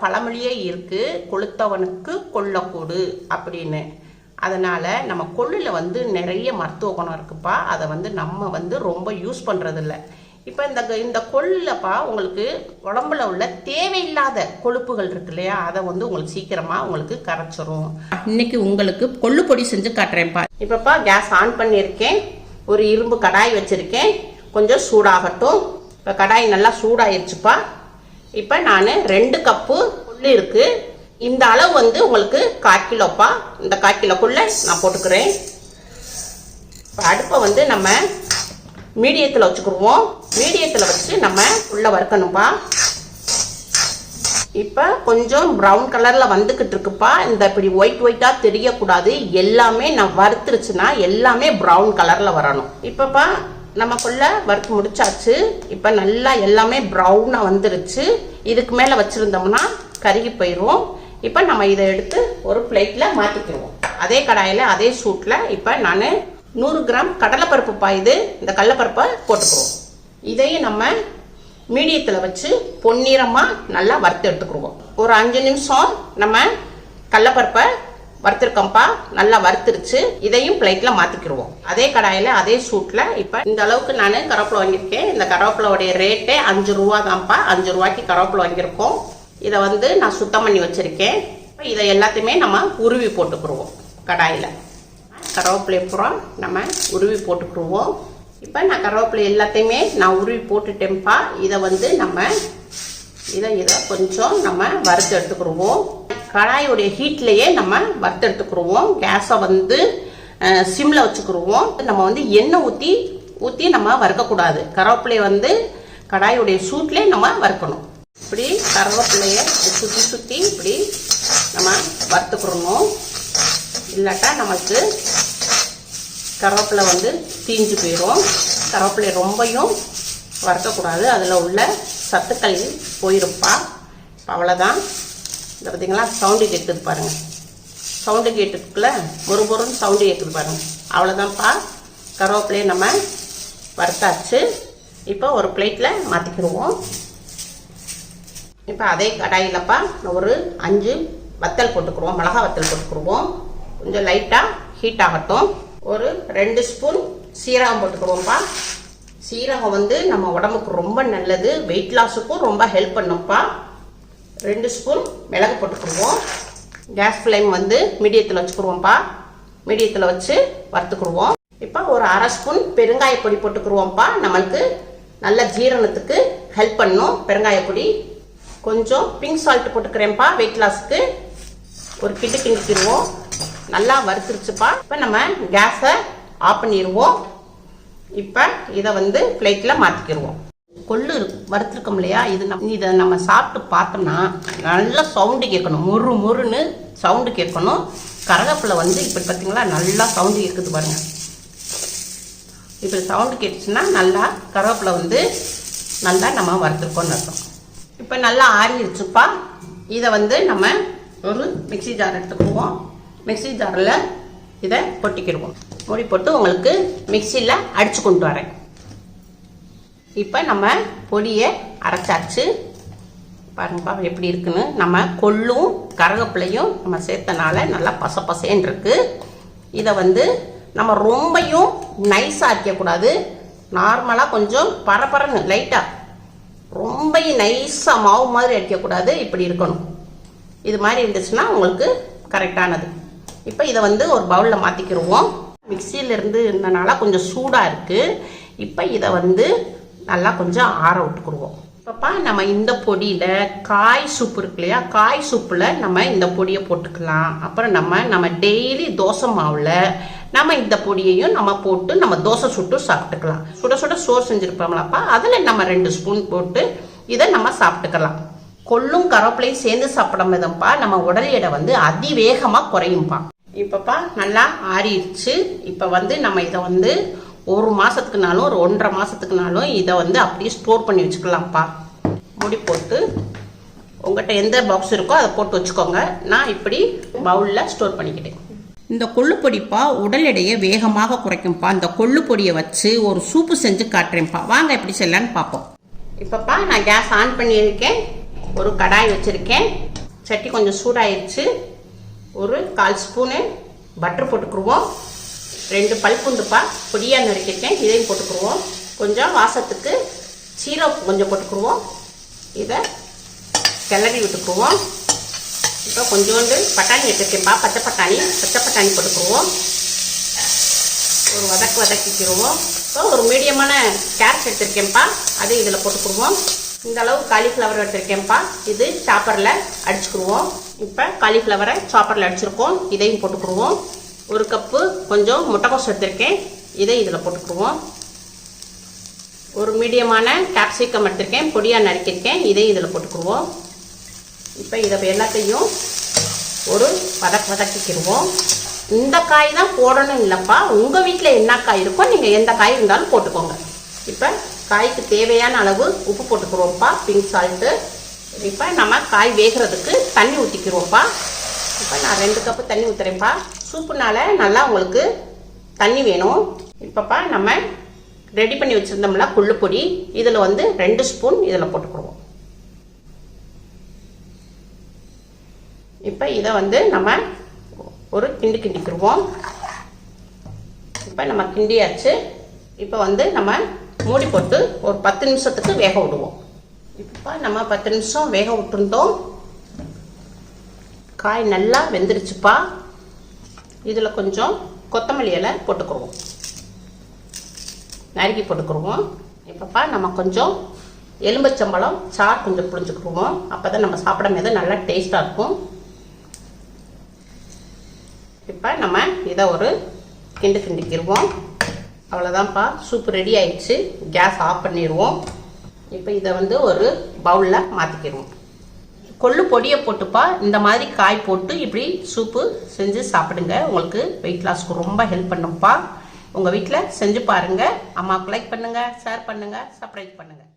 பழமொழியே இருக்கு, கொளுத்தவனுக்கு கொல்லக்கூடு அப்படின்னு. அதனால நம்ம கொள்ளுல வந்து நிறைய மருத்துவ குணம் இருக்குப்பா. அதை வந்து நம்ம வந்து ரொம்ப யூஸ் பண்றது இல்லை. இப்போ இந்த கொள்ளுலப்பா உங்களுக்கு உடம்புல உள்ள தேவையில்லாத கொழுப்புகள் இருக்கு இல்லையா, அதை வந்து உங்களுக்கு சீக்கிரமா உங்களுக்கு கரைச்சிரும். இன்னைக்கு உங்களுக்கு கொள்ளு பொடி செஞ்சு காட்டுறேன்ப்பா. இப்பப்பா கேஸ் ஆன் பண்ணியிருக்கேன். ஒரு இரும்பு கடாய் வச்சிருக்கேன். கொஞ்சம் சூடாகட்டும். இப்போ கடாய் நல்லா சூடாயிருச்சுப்பா. இப்போ நான் 2 கப்பு கொள்ளு இருக்கு. இந்த அளவு வந்து உங்களுக்கு 1/4 கிலோப்பா. இந்த 1/4 கிலோக்குள்ள நான் போட்டுக்கிறேன். இப்போ அடுப்பை வந்து நம்ம மீடியத்தில் வச்சுக்கிடுவோம். மீடியத்தில் வச்சு நம்ம உள்ள வறுக்கணும்ப்பா. இப்போ கொஞ்சம் ப்ரௌன் கலரில் வந்துக்கிட்டு இருக்குப்பா. இந்த இப்படி ஒயிட்டாக தெரியக்கூடாது. எல்லாமே நான் வறுத்துருச்சுன்னா எல்லாமே ப்ரௌன் கலரில் வரணும். இப்போப்பா நமக்குள்ள வறுத்து முடிச்சாச்சு. இப்போ நல்லா எல்லாமே ப்ரௌனாக வந்துருச்சு. இதுக்கு மேலே வச்சுருந்தோம்னா கருகி போயிடும். இப்போ நம்ம இதை எடுத்து ஒரு பிளேட்டில் மாற்றிக்கிடுவோம். அதே கடாயில் அதே சூட்டில் இப்போ நான் 100 கிராம் கடலைப்பருப்பு பாயுது. இந்த கடலைப்பருப்பை போட்டுக்குவோம். இதையும் நம்ம மீடியத்தில் வச்சு பொன்னிறமாக நல்லா வறுத்து எடுத்துக்கிடுவோம். ஒரு 5 நிமிஷம் நம்ம கடலைப்பருப்பை வறுத்துருக்கோம்ப்பா. நல்லா வறுத்துருச்சு. இதையும் பிளேட்டில் மாற்றிக்கிடுவோம். அதே கடாயில் அதே சூட்டில் இப்போ இந்த அளவுக்கு நான் கருவேப்பிலை வாங்கியிருக்கேன். இந்த கருவேப்பிலோடைய ரேட்டே 5 ரூபா தான்ப்பா. 5 ரூபாய்க்கு கருவேப்பிலை வாங்கியிருக்கோம். இதை வந்து நான் சுத்தம் பண்ணி வச்சுருக்கேன். இப்போ இதை எல்லாத்தையுமே நம்ம உருவி போட்டுக்கிடுவோம். கடாயில் கருவேப்பிலை பூரா நம்ம உருவி போட்டுக்கிடுவோம். இப்போ நான் கருவேப்பிலை எல்லாத்தையுமே நான் உருவி போட்டுட்டேன்ப்பா. இதை வந்து நம்ம இதை கொஞ்சம் நம்ம வறுத்து எடுத்துக்கிடுவோம். கடாயுடைய ஹீட்லேயே நம்ம வறுத்து எடுத்துக்கிடுவோம். கேஸை வந்து சிம்மில் வச்சுக்கிடுவோம். நம்ம வந்து எண்ணெய் ஊற்றி நம்ம வறுக்கக்கூடாது. கருவேப்பிலையை வந்து கடாயுடைய சூட்லேயே நம்ம வறுக்கணும். இப்படி கருவேப்பிலையை சுற்றி இப்படி நம்ம வறுத்துக்கிடணும். இல்லாட்டா நமக்கு கருவேப்பிலை வந்து தீஞ்சு போயிடும். கருவேப்பிலை ரொம்பையும் வறுக்கக்கூடாது. அதில் உள்ள சத்துக்கள் போயிருப்பா. அவ்வளோதான். இந்த பார்த்தீங்களா சவுண்டு கேட்குது பாருங்கள். சவுண்டு கேட்டுக்குள்ள ஒரு சவுண்டு கேட்குது பாருங்கள். அவ்வளோதான்ப்பா. கருவேப்பிலையை நம்ம வறுத்தாச்சு. இப்போ ஒரு பிளேட்டில் மாற்றிக்கிடுவோம். இப்போ அதே கடாயிலப்பா ஒரு 5 வத்தல் போட்டுக்கிடுவோம். மிளகா வத்தல் போட்டுக்கிடுவோம். கொஞ்சம் லைட்டாக ஹீட் ஆகட்டும். ஒரு 2 ஸ்பூன் சீரகம் போட்டுக்கிடுவோம்ப்பா. சீரகம் வந்து நம்ம உடம்புக்கு ரொம்ப நல்லது. வெயிட் லாஸுக்கும் ரொம்ப ஹெல்ப் பண்ணும்ப்பா. 2 ஸ்பூன் மிளகு போட்டுக்கிடுவோம். கேஸ் ஃப்ளேம் வந்து மீடியத்தில் வச்சுக்கிடுவோம்ப்பா. மீடியத்தில் வச்சு வறுத்துக்கிடுவோம். இப்போ ஒரு 1/2 ஸ்பூன் பெருங்காய பொடி போட்டுக்கிடுவோம்ப்பா. நம்மளுக்கு நல்ல ஜீரணத்துக்கு ஹெல்ப் பண்ணும் பெருங்காயப்பொடி. கொஞ்சம் பிங்க் சால்ட் போட்டுக்கிறேன்ப்பா வெயிட் லாஸுக்கு. ஒரு கிண்டிக்கிடுவோம். நல்லா வறுத்துருச்சுப்பா. இப்போ நம்ம கேஸை ஆஃப் பண்ணிடுவோம். இப்போ இதை வந்து பிளேட்டில் மாற்றிக்கிடுவோம். கொள்ளு வறுத்துருக்கோம் இல்லையா, இதை நம்ம சாப்பிட்டு பார்த்தோம்னா நல்லா சவுண்டு கேட்கணும். முறுன்னு சவுண்டு கேட்கணும். கருவேப்பிலை வந்து இப்படி பார்த்தீங்களா நல்லா சவுண்டு கேட்குது பாருங்க. இப்படி சவுண்டு கேட்டுச்சுன்னா நல்லா கருவேப்பிலை வந்து நல்லா நம்ம வறுத்துருக்கோம்னு அர்த்தம். இப்போ நல்லா ஆறிடுச்சுப்பா. இதை வந்து நம்ம ஒரு மிக்சி ஜார் எடுத்துக்குவோம். மிக்சி ஜாரில் இதை கொட்டிக்கிடுவோம். மூடி போட்டு உங்களுக்கு மிக்சியில் அடித்து கொண்டு வரேன். இப்போ நம்ம பொடியை அரைச்சாச்சு. பாருங்கப்பா எப்படி இருக்குன்னு. நம்ம கொள்ளும் கருவேப்பிலையும் நம்ம சேர்த்தனால நல்லா பசேன்னு இருக்கு. இதை வந்து நம்ம ரொம்பையும் நைஸாக அரைக்கக்கூடாது. நார்மலாக கொஞ்சம் பரபரன்னு லைட்டாக, ரொம்ப நைஸாக மாவு மாதிரி அரைக்கக்கூடாது. இப்படி இருக்கணும். இது மாதிரி இருந்துச்சுன்னா உங்களுக்கு கரெக்டானது. இப்போ இதை வந்து ஒரு பவுலில் மாற்றிக்கிடுவோம். மிக்சியிலேருந்து இருந்தனால கொஞ்சம் சூடாக இருக்குது. இப்போ இதை வந்து நல்லா கொஞ்சம் ஆற விட்டுக்கிடுவோம். இப்போப்பா நம்ம இந்த பொடியில் காய் சூப்பு இருக்கு இல்லையா, காய் சூப்பில் நம்ம இந்த பொடியை போட்டுக்கலாம். அப்புறம் நம்ம டெய்லி தோசை மாவில் நம்ம இந்த பொடியையும் நம்ம போட்டு நம்ம தோசை சுட்டு சாப்பிட்டுக்கலாம். சுட சுட சோறு செஞ்சுருப்போம்லப்பா, அதில் நம்ம 2 ஸ்பூன் போட்டு இதை நம்ம சாப்பிட்டுக்கலாம். கொள்ளும் கருவேப்பிலையும் சேர்ந்து சாப்பிடும் விதம்ப்பா நம்ம உடல் எடை வந்து அதிவேகமாக குறையும்பா. இப்போப்பா நல்லா ஆறிடுச்சு. இப்போ வந்து நம்ம இதை வந்து 1 மாதத்துக்குனாலும் ஒரு 1.5 மாதத்துக்குனாலும் இதை வந்து அப்படியே ஸ்டோர் பண்ணி வச்சுக்கலாம்ப்பா. மூடி போட்டு உங்கள்கிட்ட எந்த பாக்ஸ் இருக்கோ அதை போட்டு வச்சுக்கோங்க. நான் இப்படி பவுலில் ஸ்டோர் பண்ணிக்கிட்டேன். இந்த கொள்ளு பொடிப்பா உடல் எடையை வேகமாக குறைக்கும்ப்பா. இந்த கொள்ளு பொடியை வச்சு ஒரு சூப்பு செஞ்சு காட்டுறேன்ப்பா. வாங்க எப்படி செய்யலான்னு பார்ப்போம். இப்பப்பா நான் கேஸ் ஆன் பண்ணியிருக்கேன். ஒரு கடாய் வச்சிருக்கேன். சட்டி கொஞ்சம் சூடாயிருச்சு. ஒரு 1/4 ஸ்பூனு பட்டர் போட்டுக்குருவோம். 2 பல் பூண்டுப்பா பொடியாக நறுக்கிருக்கேன், இதையும் போட்டுக்குருவோம். கொஞ்சம் வாசத்துக்கு சீரகம் கொஞ்சம் போட்டுக்குருவோம். இதை கிளறி விட்டுக்குருவோம். இப்போ கொஞ்சோண்டு பட்டாணி எடுத்துருக்கேன்ப்பா, பச்சை பட்டாணி போட்டுக்குருவோம். ஒரு வதக்கிக்கிடுவோம். இப்போ ஒரு மீடியமான கேரட் எடுத்துருக்கேன்ப்பா, அதை இதில் போட்டுக்குருவோம். இந்த அளவு காலிஃப்ளவர் எடுத்துருக்கேன்ப்பா, இது சாப்பரில் அடிச்சுக்குருவோம். இப்போ காலிஃப்ளவரை சாப்பரில் அடிச்சிருக்கோம், இதையும் போட்டுக்குருவோம். 1 கப்பு கொஞ்சம் முட்டைக்கோஸ் எடுத்திருக்கேன், இதை இதில் போட்டுக்குருவோம். ஒரு மீடியமான கேப்சிகம் எடுத்திருக்கேன், பொடியாக நறுக்கியிருக்கேன், இதையும் இதில் போட்டுக்குருவோம். இப்போ இதை எல்லாத்தையும் ஒரு வதக்கிக்கிடுவோம். இந்த காய் தான் போடணும் இல்லைப்பா, உங்கள் வீட்டில் என்ன காய் இருக்கோ நீங்கள் எந்த காய் இருந்தாலும் போட்டுக்கோங்க. இப்போ காய்க்கு தேவையான அளவு உப்பு போட்டுக்குருவோம்ப்பா, பிங்க் சால்ட்டு. இப்போ நம்ம காய் வேகிறதுக்கு தண்ணி ஊற்றிக்கிடுவோம்ப்பா. இப்போ நான் 2 கப்பு தண்ணி ஊற்றுறேன்ப்பா. சூப்புனால நல்லா உங்களுக்கு தண்ணி வேணும். இப்போப்பா நம்ம ரெடி பண்ணி வச்சுருந்தோம்ல கொள்ளு பொடி, இதில் 2 ஸ்பூன் இதில் போட்டுக்குருவோம். இப்போ இதை நம்ம ஒரு கிண்டிக்கிடுவோம். இப்போ நம்ம கிண்டியாச்சு. இப்போ நம்ம மூடி போட்டு ஒரு 10 நிமிஷத்துக்கு வேக விடுவோம். இப்போ நம்ம 10 நிமிஷம் வேக விட்டுருந்தோம். காய் நல்லா வெந்துருச்சுப்பா. இதில் கொஞ்சம் கொத்தமல்லி இலை போட்டுக்குருவோம், நறுக்கி போட்டுக்குருவோம். இப்போப்பா நம்ம கொஞ்சம் எலும்பச்சம்பழம் சாறு கொஞ்சம் புழிஞ்சுக்குருவோம். அப்போ தான் நம்ம சாப்பிடும் போது நல்லா டேஸ்ட்டாக இருக்கும். இப்போ நம்ம இதை ஒரு கிண்டிக்கிடுவோம். அவ்வளோதான்ப்பா, சூப் ரெடி ஆயிடுச்சு. கேஸ் ஆஃப் பண்ணிடுவோம். இப்போ இதை ஒரு பவுலில் மாற்றிக்கிடுவோம். கொள்ளு பொடியை போட்டுப்பா இந்த மாதிரி காய் போட்டு இப்படி சூப்பு செஞ்சு சாப்பிடுங்க. உங்களுக்கு வெயிட் லாஸ்க்கு ரொம்ப ஹெல்ப் பண்ணும்ப்பா. உங்கள் வீட்டில் செஞ்சு பாருங்கள். அம்மாவுக்கு லைக் பண்ணுங்கள், ஷேர் பண்ணுங்கள், சப்ஸ்கிரைப் பண்ணுங்கள்.